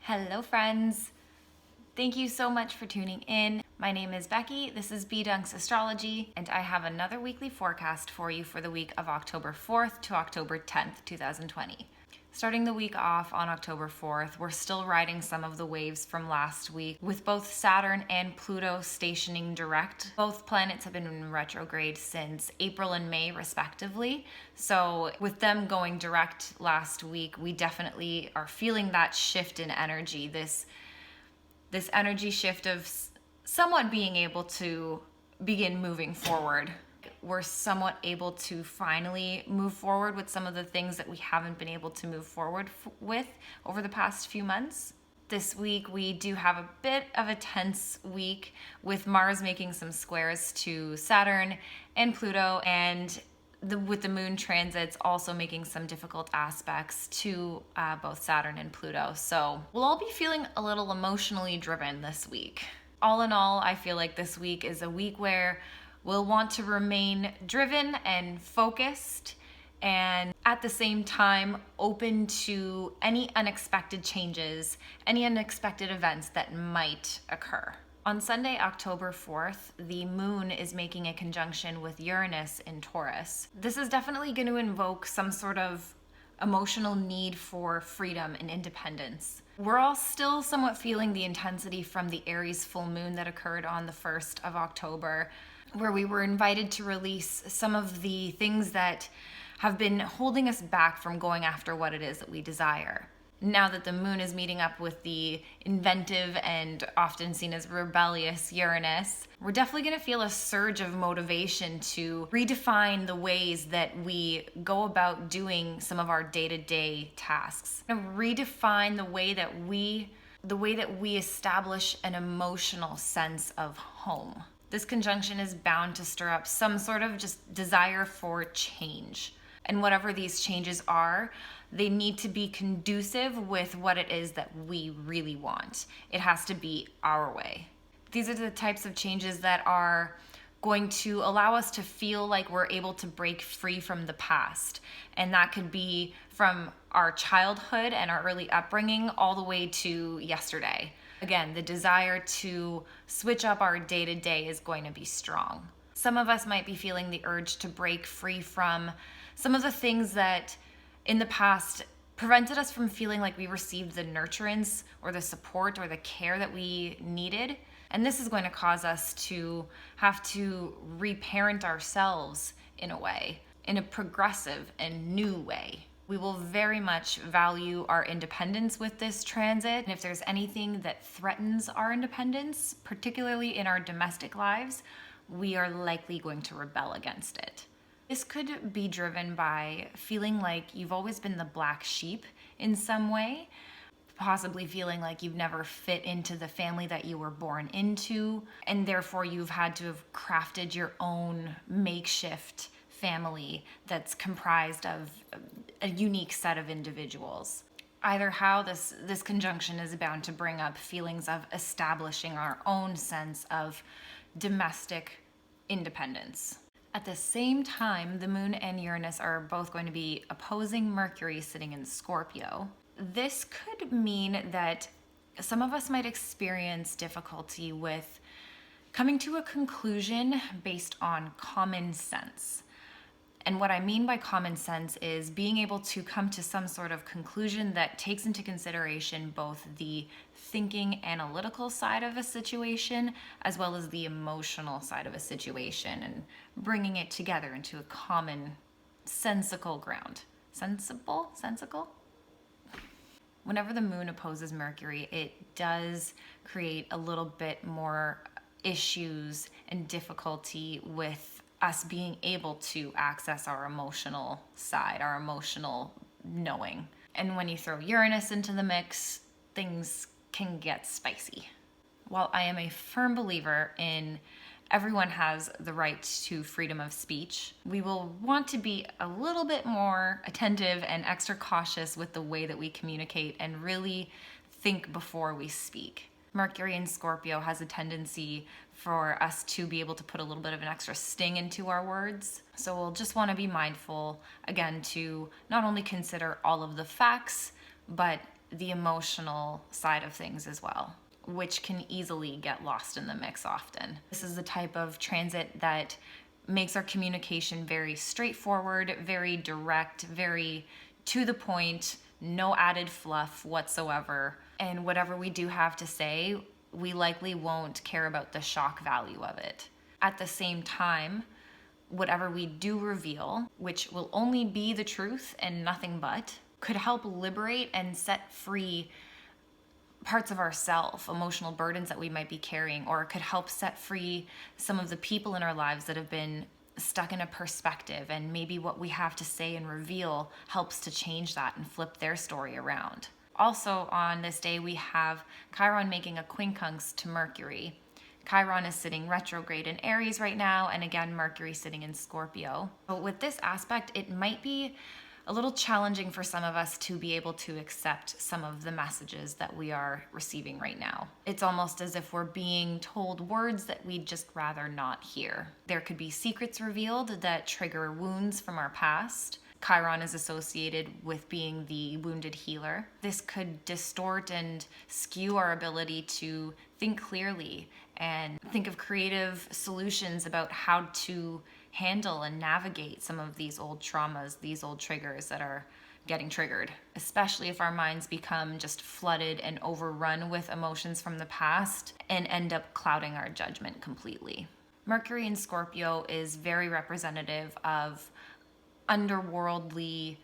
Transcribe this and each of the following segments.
Hello friends! Thank you so much for tuning in. My name is Becky, this is B-Dunk's Astrology, and I have another weekly forecast for you for the week of October 4th to October 10th, 2020. Starting the week off on October 4th, we're still riding some of the waves from last week with both Saturn and Pluto stationing direct. Both planets have been in retrograde since April and May respectively. So with them going direct last week, we definitely are feeling that shift in energy, this energy shift of somewhat being able to begin moving forward. We're somewhat able to finally move forward with some of the things that we haven't been able to move forward with over the past few months. This week we do have a bit of a tense week with Mars making some squares to Saturn and Pluto, and with the moon transits also making some difficult aspects to both Saturn and Pluto. So we'll all be feeling a little emotionally driven this week. All in all, I feel like this week is a week where we'll want to remain driven and focused, and at the same time open to any unexpected changes, any unexpected events that might occur. On Sunday, October 4th, the moon is making a conjunction with Uranus in Taurus. This is definitely going to invoke some sort of emotional need for freedom and independence. We're all still somewhat feeling the intensity from the Aries full moon that occurred on the 1st of October, where we were invited to release some of the things that have been holding us back from going after what it is that we desire. Now that the moon is meeting up with the inventive and often seen as rebellious Uranus, we're definitely going to feel a surge of motivation to redefine the ways that we go about doing some of our day-to-day tasks. And redefine the way that we establish an emotional sense of home. This conjunction is bound to stir up some sort of just desire for change. And whatever these changes are, they need to be conducive with what it is that we really want. It has to be our way. These are the types of changes that are going to allow us to feel like we're able to break free from the past. And that could be from our childhood and our early upbringing all the way to yesterday. Again, the desire to switch up our day-to-day is going to be strong. Some of us might be feeling the urge to break free from some of the things that in the past prevented us from feeling like we received the nurturance or the support or the care that we needed. And this is going to cause us to have to reparent ourselves in a way, in a progressive and new way. We will very much value our independence with this transit. And if there's anything that threatens our independence, particularly in our domestic lives, we are likely going to rebel against it. This could be driven by feeling like you've always been the black sheep in some way, possibly feeling like you've never fit into the family that you were born into, and therefore you've had to have crafted your own makeshift family that's comprised of a unique set of individuals. Either how, this conjunction is bound to bring up feelings of establishing our own sense of domestic independence. At the same time, the moon and Uranus are both going to be opposing Mercury sitting in Scorpio. This could mean that some of us might experience difficulty with coming to a conclusion based on common sense. And what I mean by common sense is being able to come to some sort of conclusion that takes into consideration both the thinking, analytical side of a situation as well as the emotional side of a situation, and bringing it together into a common, sensical ground. Sensical? Whenever the moon opposes Mercury, it does create a little bit more issues and difficulty with us being able to access our emotional side, our emotional knowing. And when you throw Uranus into the mix, things can get spicy. While I am a firm believer in everyone has the right to freedom of speech, we will want to be a little bit more attentive and extra cautious with the way that we communicate and really think before we speak. Mercury in Scorpio has a tendency for us to be able to put a little bit of an extra sting into our words. So we'll just want to be mindful, again, to not only consider all of the facts, but the emotional side of things as well, which can easily get lost in the mix often. This is the type of transit that makes our communication very straightforward, very direct, very to the point, no added fluff whatsoever. And whatever we do have to say, we likely won't care about the shock value of it. At the same time, whatever we do reveal, which will only be the truth and nothing but, could help liberate and set free parts of ourself, emotional burdens that we might be carrying, or it could help set free some of the people in our lives that have been stuck in a perspective, and maybe what we have to say and reveal helps to change that and flip their story around. Also on this day, we have Chiron making a quincunx to Mercury. Chiron is sitting retrograde in Aries right now, and again, Mercury sitting in Scorpio. But with this aspect, it might be a little challenging for some of us to be able to accept some of the messages that we are receiving right now. It's almost as if we're being told words that we'd just rather not hear. There could be secrets revealed that trigger wounds from our past. Chiron is associated with being the wounded healer. This could distort and skew our ability to think clearly and think of creative solutions about how to handle and navigate some of these old traumas, these old triggers that are getting triggered, especially if our minds become just flooded and overrun with emotions from the past and end up clouding our judgment completely. Mercury in Scorpio is very representative of underworldly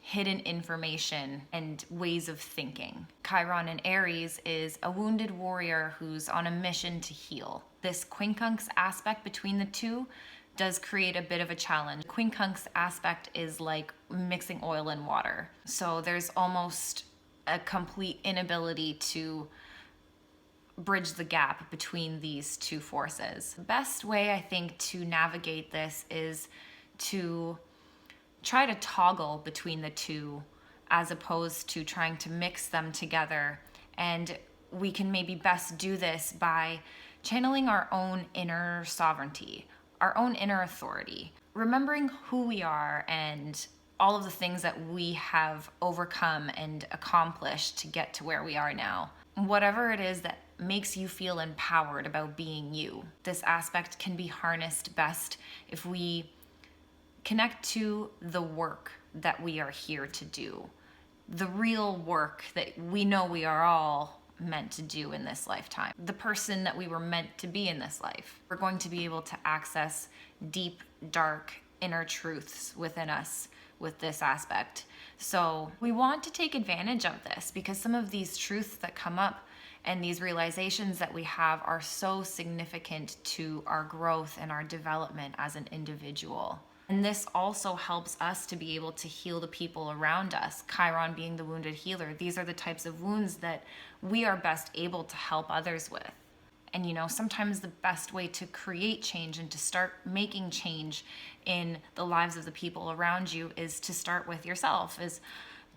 hidden information and ways of thinking. Chiron in Aries is a wounded warrior who's on a mission to heal. This quincunx aspect between the two does create a bit of a challenge. Quincunx aspect is like mixing oil and water. So there's almost a complete inability to bridge the gap between these two forces. The best way, I think, to navigate this is to try to toggle between the two as opposed to trying to mix them together. And we can maybe best do this by channeling our own inner sovereignty, our own inner authority, remembering who we are and all of the things that we have overcome and accomplished to get to where we are now. Whatever it is that makes you feel empowered about being you. This aspect can be harnessed best if we connect to the work that we are here to do, the real work that we know we are all meant to do in this lifetime, the person that we were meant to be in this life. We're going to be able to access deep, dark, inner truths within us with this aspect. So we want to take advantage of this because some of these truths that come up and these realizations that we have are so significant to our growth and our development as an individual. And this also helps us to be able to heal the people around us. Chiron being the wounded healer, these are the types of wounds that we are best able to help others with. And sometimes the best way to create change and to start making change in the lives of the people around you is to start with yourself, is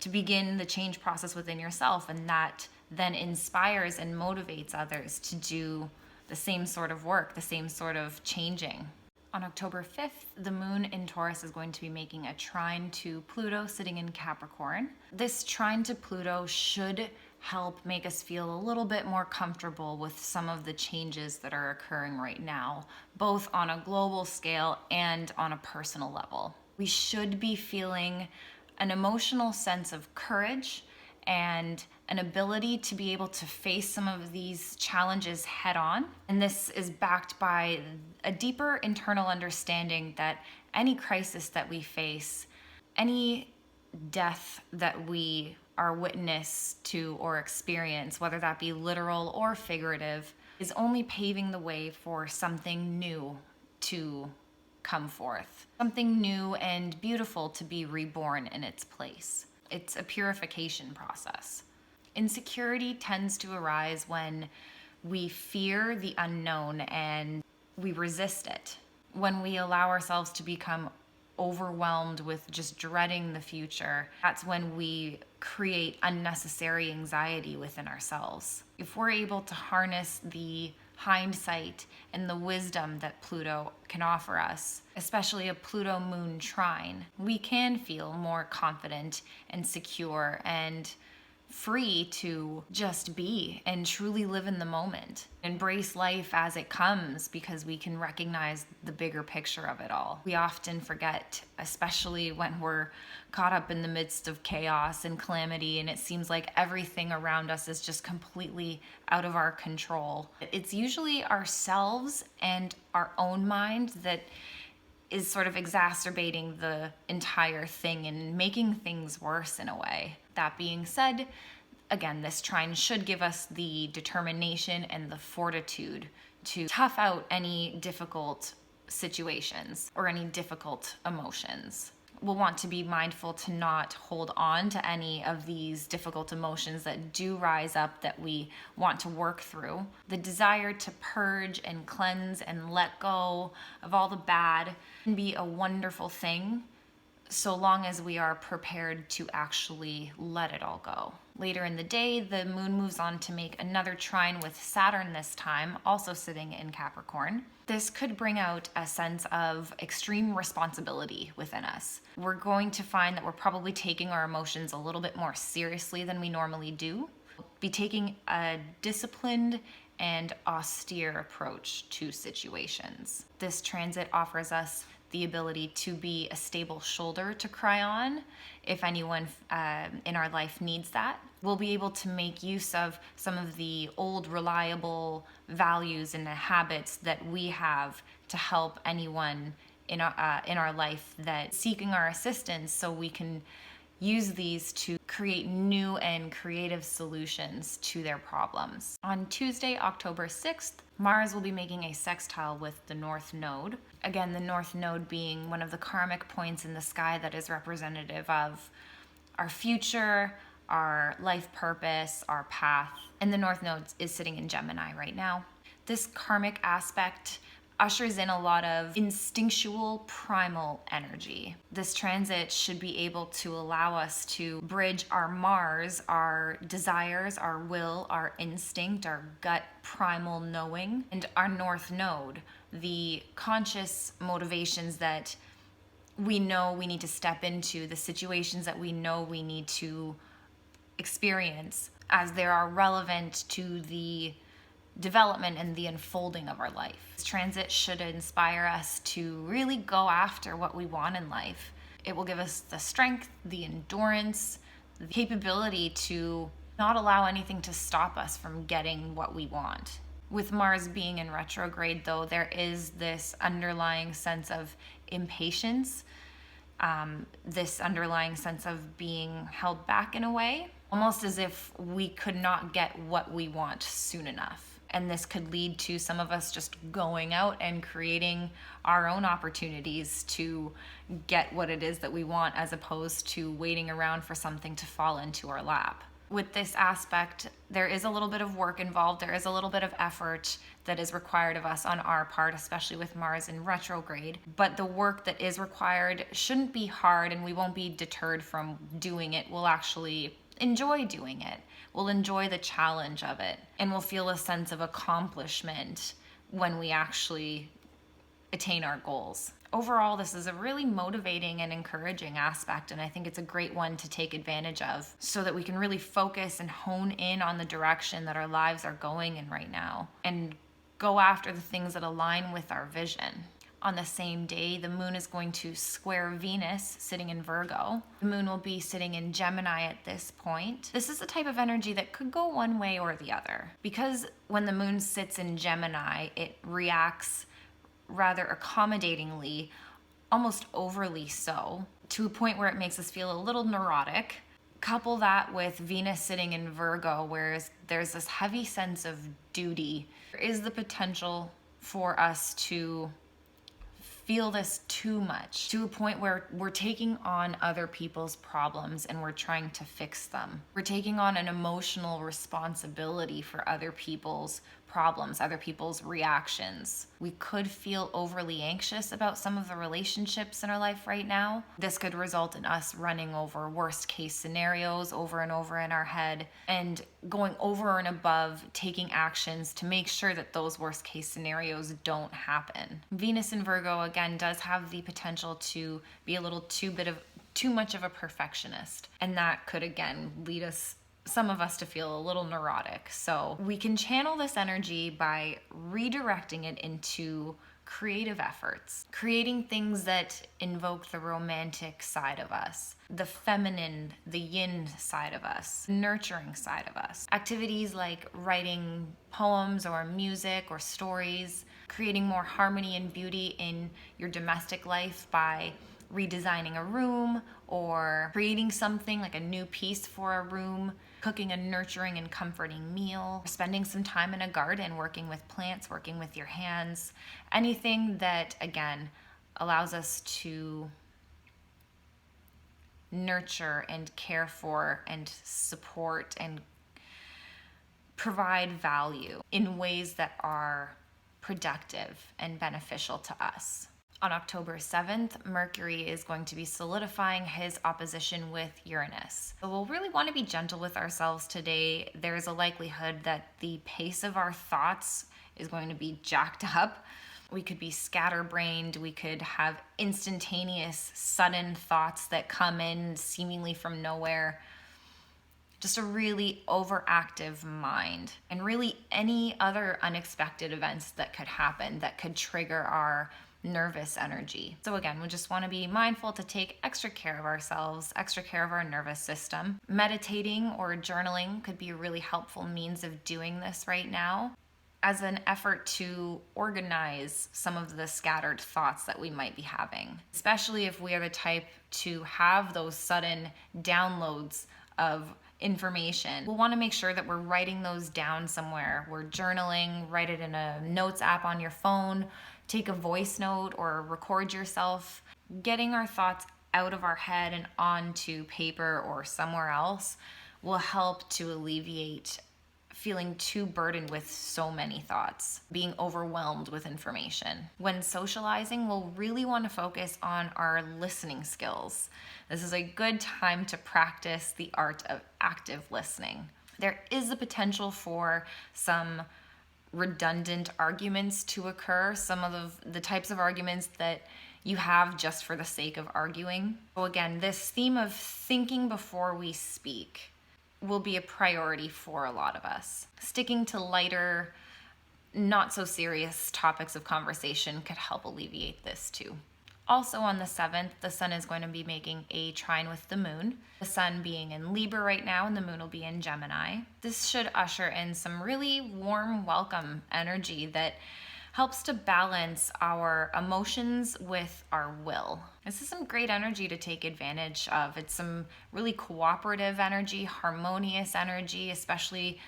to begin the change process within yourself. And that then inspires and motivates others to do the same sort of work, the same sort of changing. On October 5th, the moon in Taurus is going to be making a trine to Pluto sitting in Capricorn. This trine to Pluto should help make us feel a little bit more comfortable with some of the changes that are occurring right now, both on a global scale and on a personal level. We should be feeling an emotional sense of courage and an ability to be able to face some of these challenges head on. And this is backed by a deeper internal understanding that any crisis that we face, any death that we are witness to or experience, whether that be literal or figurative, is only paving the way for something new to come forth, something new and beautiful to be reborn in its place. It's a purification process. Insecurity tends to arise when we fear the unknown and we resist it. When we allow ourselves to become overwhelmed with just dreading the future, that's when we create unnecessary anxiety within ourselves. If we're able to harness the hindsight and the wisdom that Pluto can offer us, especially a Pluto moon trine, we can feel more confident and secure and free to just be and truly live in the moment. Embrace life as it comes because we can recognize the bigger picture of it all. We often forget, especially when we're caught up in the midst of chaos and calamity and it seems like everything around us is just completely out of our control. It's usually ourselves and our own mind that is sort of exacerbating the entire thing and making things worse in a way. That being said, again, this trine should give us the determination and the fortitude to tough out any difficult situations or any difficult emotions. We'll want to be mindful to not hold on to any of these difficult emotions that do rise up that we want to work through. The desire to purge and cleanse and let go of all the bad can be a wonderful thing, so long as we are prepared to actually let it all go. Later in the day, the moon moves on to make another trine with Saturn this time, also sitting in Capricorn. This could bring out a sense of extreme responsibility within us. We're going to find that we're probably taking our emotions a little bit more seriously than we normally do. Be taking a disciplined and austere approach to situations. This transit offers us the ability to be a stable shoulder to cry on if anyone in our life needs that. We'll be able to make use of some of the old reliable values and the habits that we have to help anyone in our life that's seeking our assistance, so we can use these to create new and creative solutions to their problems. On Tuesday, October 6th, Mars will be making a sextile with the North Node. Again, the North Node being one of the karmic points in the sky that is representative of our future, our life purpose, our path. And the North Node is sitting in Gemini right now. This karmic aspect ushers in a lot of instinctual primal energy. This transit should be able to allow us to bridge our Mars, our desires, our will, our instinct, our gut primal knowing, and our North Node, the conscious motivations that we know we need to step into, the situations that we know we need to experience as they are relevant to the development and the unfolding of our life. This transit should inspire us to really go after what we want in life. It will give us the strength, the endurance, the capability to not allow anything to stop us from getting what we want. With Mars being in retrograde, though, there is this underlying sense of impatience, this underlying sense of being held back in a way, almost as if we could not get what we want soon enough. And this could lead to some of us just going out and creating our own opportunities to get what it is that we want, as opposed to waiting around for something to fall into our lap. With this aspect, there is a little bit of work involved. There is a little bit of effort that is required of us on our part, especially with Mars in retrograde. But the work that is required shouldn't be hard, and we won't be deterred from doing it. We'll actually enjoy doing it. We'll enjoy the challenge of it, and we'll feel a sense of accomplishment when we actually attain our goals. Overall, this is a really motivating and encouraging aspect, and I think it's a great one to take advantage of so that we can really focus and hone in on the direction that our lives are going in right now and go after the things that align with our vision. On the same day, the moon is going to square Venus, sitting in Virgo. The moon will be sitting in Gemini at this point. This is a type of energy that could go one way or the other. Because when the moon sits in Gemini, it reacts rather accommodatingly, almost overly so, to a point where it makes us feel a little neurotic. Couple that with Venus sitting in Virgo, where there's this heavy sense of duty. There is the potential for us to feel this too much, to a point where we're taking on other people's problems and we're trying to fix them. We're taking on an emotional responsibility for other people's problems, other people's reactions. We could feel overly anxious about some of the relationships in our life right now. This could result in us running over worst case scenarios over and over in our head and going over and above taking actions to make sure that those worst case scenarios don't happen. Venus in Virgo, again, does have the potential to be a little too much of a perfectionist. And that could, again, lead us some of us to feel a little neurotic. So we can channel this energy by redirecting it into creative efforts, creating things that invoke the romantic side of us, the feminine, the yin side of us, nurturing side of us. Activities like writing poems or music or stories, creating more harmony and beauty in your domestic life by redesigning a room or creating something like a new piece for a room, cooking a nurturing and comforting meal, spending some time in a garden, working with plants, working with your hands, anything that, again, allows us to nurture and care for and support and provide value in ways that are productive and beneficial to us. On October 7th, Mercury is going to be solidifying his opposition with Uranus. So we'll really want to be gentle with ourselves today. There's a likelihood that the pace of our thoughts is going to be jacked up. We could be scatterbrained. We could have instantaneous, sudden thoughts that come in seemingly from nowhere. Just a really overactive mind, and really any other unexpected events that could happen that could trigger our nervous energy. So again, we just want to be mindful to take extra care of ourselves, extra care of our nervous system. Meditating or journaling could be a really helpful means of doing this right now as an effort to organize some of the scattered thoughts that we might be having, especially if we are the type to have those sudden downloads of information. We'll want to make sure that we're writing those down somewhere. We're journaling, write it in a notes app on your phone, take a voice note or record yourself. Getting our thoughts out of our head and onto paper or somewhere else will help to alleviate feeling too burdened with so many thoughts, being overwhelmed with information. When socializing, we'll really want to focus on our listening skills. This is a good time to practice the art of active listening. There is the potential for some redundant arguments to occur, some of the types of arguments that you have just for the sake of arguing. So again, this theme of thinking before we speak will be a priority for a lot of us. Sticking to lighter, not so serious topics of conversation could help alleviate this too. Also on the 7th, the sun is going to be making a trine with the moon. The sun being in Libra right now and the moon will be in Gemini. This should usher in some really warm, welcome energy that helps to balance our emotions with our will. This is some great energy to take advantage of. It's some really cooperative energy, harmonious energy, especially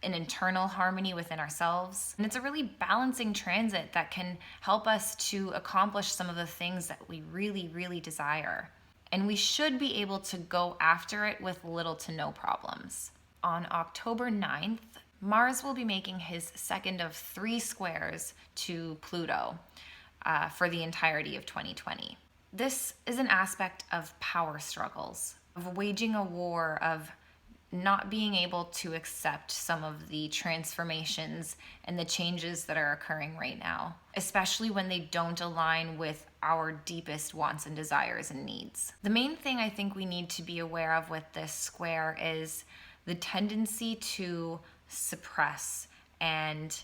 an internal harmony within ourselves. And it's a really balancing transit that can help us to accomplish some of the things that we really, really desire. And we should be able to go after it with little to no problems. On October 9th, Mars will be making his second of 3 squares to Pluto for the entirety of 2020. This is an aspect of power struggles, of waging a war, of not being able to accept some of the transformations and the changes that are occurring right now, especially when they don't align with our deepest wants and desires and needs. The main thing I think we need to be aware of with this square is the tendency to suppress and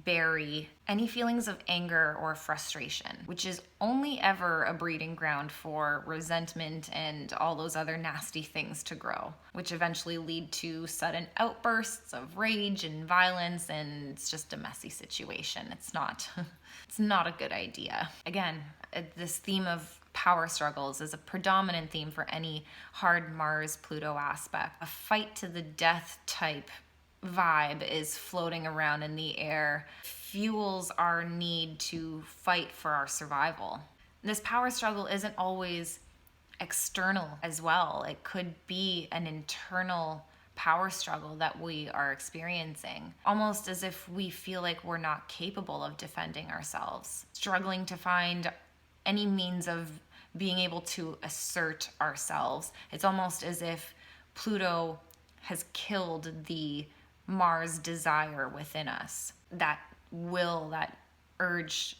bury any feelings of anger or frustration, which is only ever a breeding ground for resentment and all those other nasty things to grow, which eventually lead to sudden outbursts of rage and violence, and it's just a messy situation. It's not a good idea. Again, this theme of power struggles is a predominant theme for any hard Mars-Pluto aspect. A fight to the death type vibe is floating around in the air, fuels our need to fight for our survival. This power struggle isn't always external as well. It could be an internal power struggle that we are experiencing, almost as if we feel like we're not capable of defending ourselves, struggling to find any means of being able to assert ourselves. It's almost as if Pluto has killed the Mars desire within us, that will, that urge,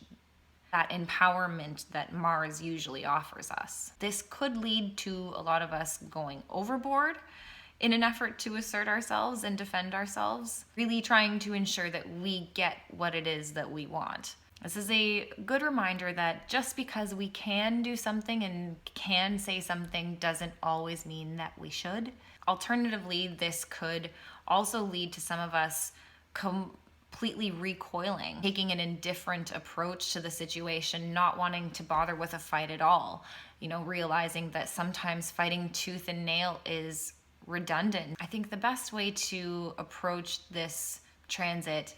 that empowerment that Mars usually offers us. This could lead to a lot of us going overboard in an effort to assert ourselves and defend ourselves, really trying to ensure that we get what it is that we want. This is a good reminder that just because we can do something and can say something doesn't always mean that we should. Alternatively, this could also lead to some of us completely recoiling, taking an indifferent approach to the situation, not wanting to bother with a fight at all. Realizing that sometimes fighting tooth and nail is redundant. I think the best way to approach this transit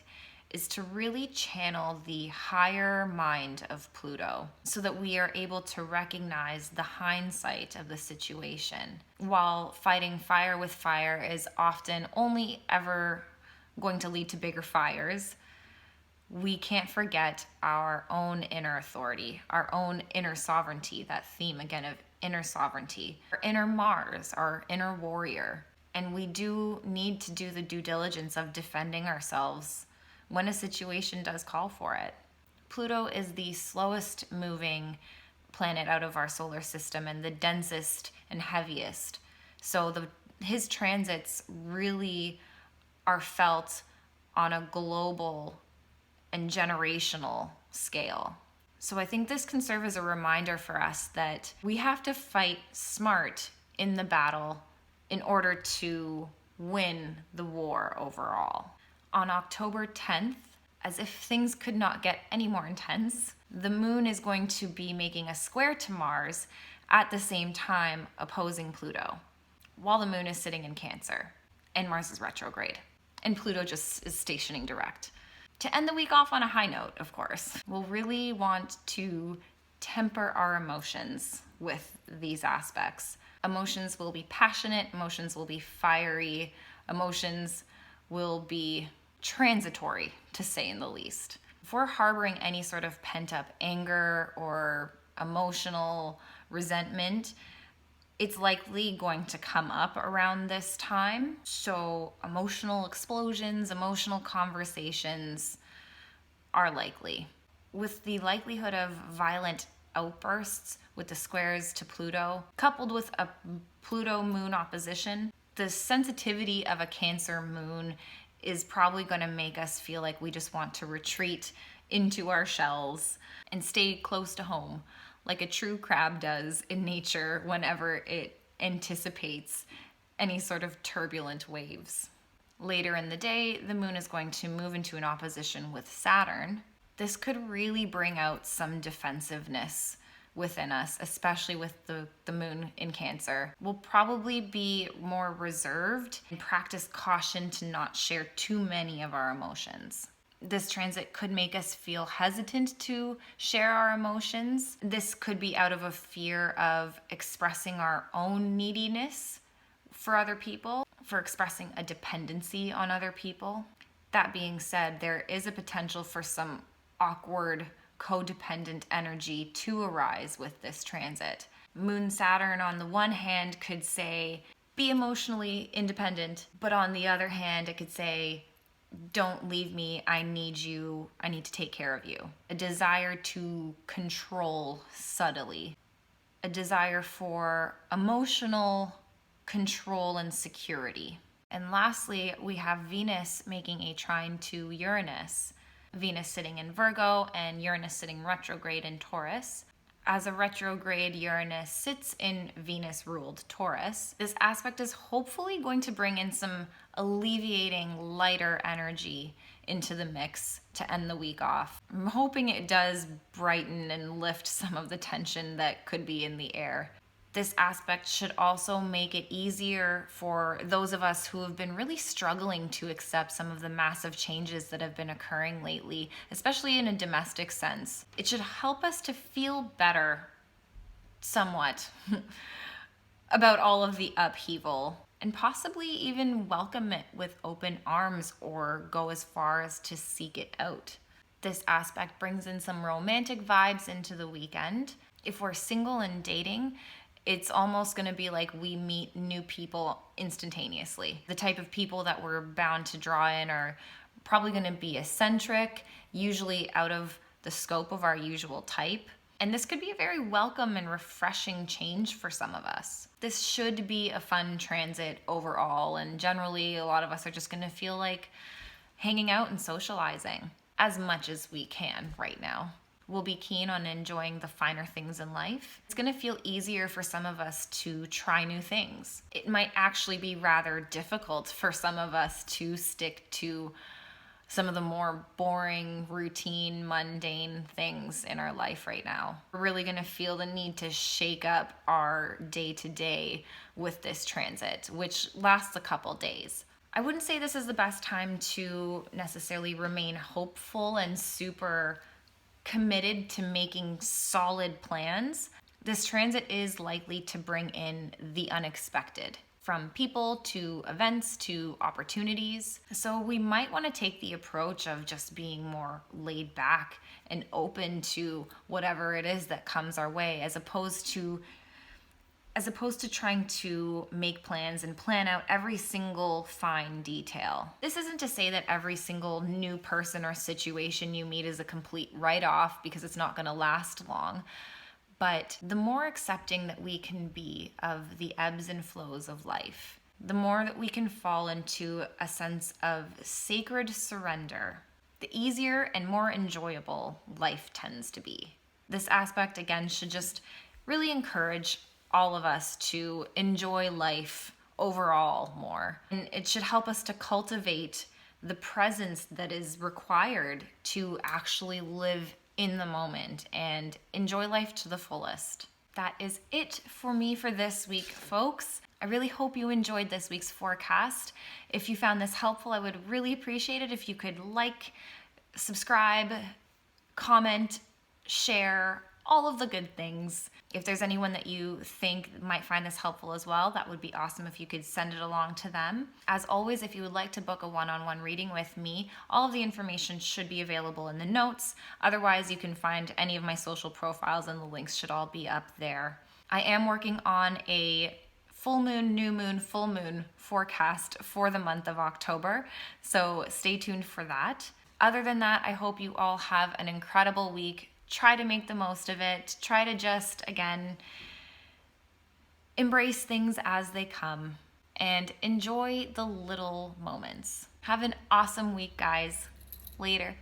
is to really channel the higher mind of Pluto so that we are able to recognize the hindsight of the situation. While fighting fire with fire is often only ever going to lead to bigger fires, we can't forget our own inner authority, our own inner sovereignty, that theme again of inner sovereignty, our inner Mars, our inner warrior. And we do need to do the due diligence of defending ourselves when a situation does call for it. Pluto is the slowest moving planet out of our solar system and the densest and heaviest. So his transits really are felt on a global and generational scale. So I think this can serve as a reminder for us that we have to fight smart in the battle in order to win the war overall. On October 10th, as if things could not get any more intense, the moon is going to be making a square to Mars at the same time opposing Pluto, while the moon is sitting in Cancer and Mars is retrograde and Pluto just is stationing direct. To end the week off on a high note, of course, we'll really want to temper our emotions with these aspects. Emotions will be passionate, emotions will be fiery, emotions will be transitory, to say in the least. If we're harboring any sort of pent-up anger or emotional resentment, it's likely going to come up around this time. So emotional explosions, emotional conversations are likely. With the likelihood of violent outbursts with the squares to Pluto, coupled with a Pluto-Moon opposition, the sensitivity of a Cancer moon is probably going to make us feel like we just want to retreat into our shells and stay close to home, like a true crab does in nature whenever it anticipates any sort of turbulent waves. Later in the day, the moon is going to move into an opposition with Saturn. This could really bring out some defensiveness within us, especially with the moon in Cancer. We'll probably be more reserved and practice caution to not share too many of our emotions. This transit could make us feel hesitant to share our emotions. This could be out of a fear of expressing our own neediness for other people, for expressing a dependency on other people. That being said, there is a potential for some awkward codependent energy to arise with this transit. Moon Saturn on the one hand could say, be emotionally independent, but on the other hand, it could say, don't leave me, I need you, I need to take care of you. A desire to control subtly. A desire for emotional control and security. And lastly, we have Venus making a trine to Uranus. Venus sitting in Virgo and Uranus sitting retrograde in Taurus. As a retrograde Uranus sits in Venus-ruled Taurus, this aspect is hopefully going to bring in some alleviating, lighter energy into the mix to end the week off. I'm hoping it does brighten and lift some of the tension that could be in the air. This aspect should also make it easier for those of us who have been really struggling to accept some of the massive changes that have been occurring lately, especially in a domestic sense. It should help us to feel better, somewhat, about all of the upheaval, and possibly even welcome it with open arms or go as far as to seek it out. This aspect brings in some romantic vibes into the weekend. If we're single and dating, it's almost going to be like we meet new people instantaneously. The type of people that we're bound to draw in are probably going to be eccentric, usually out of the scope of our usual type. And this could be a very welcome and refreshing change for some of us. This should be a fun transit overall, and generally a lot of us are just going to feel like hanging out and socializing as much as we can right now. We'll be keen on enjoying the finer things in life. It's going to feel easier for some of us to try new things. It might actually be rather difficult for some of us to stick to some of the more boring, routine, mundane things in our life right now. We're really going to feel the need to shake up our day-to-day with this transit, which lasts a couple days. I wouldn't say this is the best time to necessarily remain hopeful and super committed to making solid plans. This transit is likely to bring in the unexpected, from people to events to opportunities. So we might want to take the approach of just being more laid back and open to whatever it is that comes our way, as opposed to trying to make plans and plan out every single fine detail. This isn't to say that every single new person or situation you meet is a complete write-off, because it's not going to last long. But the more accepting that we can be of the ebbs and flows of life, the more that we can fall into a sense of sacred surrender, the easier and more enjoyable life tends to be. This aspect, again, should just really encourage all of us to enjoy life overall more. And it should help us to cultivate the presence that is required to actually live in the moment and enjoy life to the fullest. That is it for me for this week, folks. I really hope you enjoyed this week's forecast. If you found this helpful, I would really appreciate it if you could like, subscribe, comment, share, all of the good things. If there's anyone that you think might find this helpful as well, that would be awesome if you could send it along to them. As always, if you would like to book a one-on-one reading with me, all of the information should be available in the notes. Otherwise, you can find any of my social profiles and the links should all be up there. I am working on a full moon, new moon, full moon forecast for the month of October, so stay tuned for that. Other than that, I hope you all have an incredible week. Try to make the most of it. Try to just, again, embrace things as they come and enjoy the little moments. Have an awesome week, guys. Later.